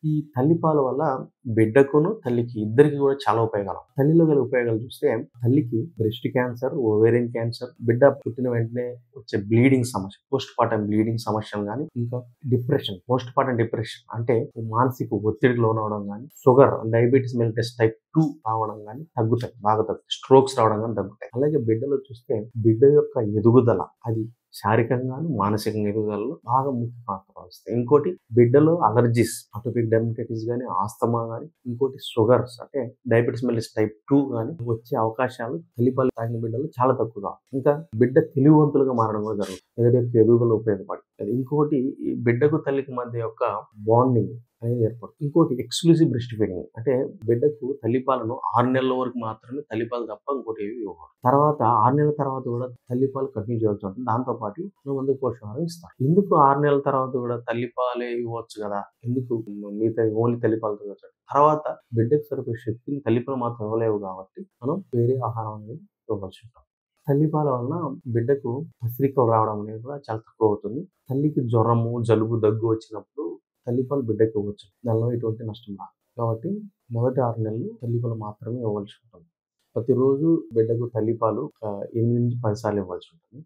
ఈ తల్లిపాల వల్ల బిడ్డకును, తల్లికి ఇద్దరికీ గూడా చాలా ఉపయోగాలు. తల్లిలో గల ఉపయోగాలు చూస్తే తల్లికి బ్రెస్ట్ క్యాన్సర్, ఓవేరియన్ క్యాన్సర్, బిడ్డ పుట్టిన వెంటనే వచ్చే బ్లీడింగ్ సమస్య, పోస్ట్ పార్టమ్ బ్లీడింగ్ సమస్యలు గాని, ఇంకా డిప్రెషన్, పోస్ట్ పార్టమ్ డిప్రెషన్ అంటే మానసిక ఒత్తిడికి లోనవ్వడం గాని, షుగర్, డయాబెటిస్ మెలిటస్ టైప్ 2 రావడం గాని తగ్గుతాయి. బాగా తగ్గుతాయి. స్ట్రోక్స్ రావడం గాని తగ్గుతాయి. అలాగే బిడ్డలో చూస్తే బిడ్డ యొక్క ఎదుగుదల అది శారీరకంగాను, మానసికంగా ఎదుగుదలలో బాగా ముఖ్య పాత్ర వహిస్తాయి. ఇంకోటి బిడ్డలో అలర్జీస్, అటోపిక్ డెర్మటైటిస్ గాని, ఆస్తమా గాని, ఇంకోటి షుగర్స్ అంటే డయాబెటిస్ మెలిటస్ టైప్ 2 గాని వచ్చే అవకాశాలు తల్లిపాలు తాగిన బిడ్డలు చాలా తక్కువగా. ఇంకా బిడ్డ తెలివివంతులుగా మారడం కూడా జరుగుతుంది. మెదడు యొక్క ఎదుగుదల ఉపయోగపడుతుంది. ఇంకోటి ఈ బిడ్డకు తల్లికి మధ్య యొక్క బాండింగ్ అనేది ఏర్పడుతుంది. ఇంకోటి ఎక్స్‌క్లూజివ్ బ్రెస్ట్ ఫీడింగ్ అంటే బిడ్డకు తల్లిపాలను 6 నెలల వరకు మాత్రమే తల్లిపాలు తప్ప ఇంకోటి ఏవి ఇవ్వకూడదు. తర్వాత 6 నెలల తర్వాత కూడా తల్లిపాలు కంటిన్యూ చేయాల్సి ఉంటుంది. దాంతో పాటు 3 పోషకాహారం ఇస్తారు. ఎందుకు 6 నెలల తర్వాత కూడా తల్లిపాలే ఇవ్వచ్చు కదా! ఎందుకు మిగతాయి ఓన్లీ తల్లిపాలతో ఇవ్వచ్చు? తర్వాత బిడ్డకు సరిపోయే శక్తిని తల్లిపాలు మాత్రం ఇవ్వలేవు కాబట్టి మనం వేరే ఆహారం అనేది ఇవ్వాల్సి ఉంటుంది. తల్లిపాల వలన బిడ్డకు పసిరికలు రావడం అనేది కూడా చాలా తక్కువ అవుతుంది. తల్లికి జ్వరము, జలుబు, దగ్గు వచ్చినప్పుడు తల్లిపాలు బిడ్డకి ఇవ్వచ్చు. దానిలో ఎటువంటి నష్టం రాదు. కాబట్టి మొదటి 6 నెలలు తల్లిపాలు మాత్రమే ఇవ్వాల్సి ఉంటుంది. ప్రతిరోజు బిడ్డకు తల్లిపాలు 8-10 సార్లు ఇవ్వాల్సి ఉంటుంది.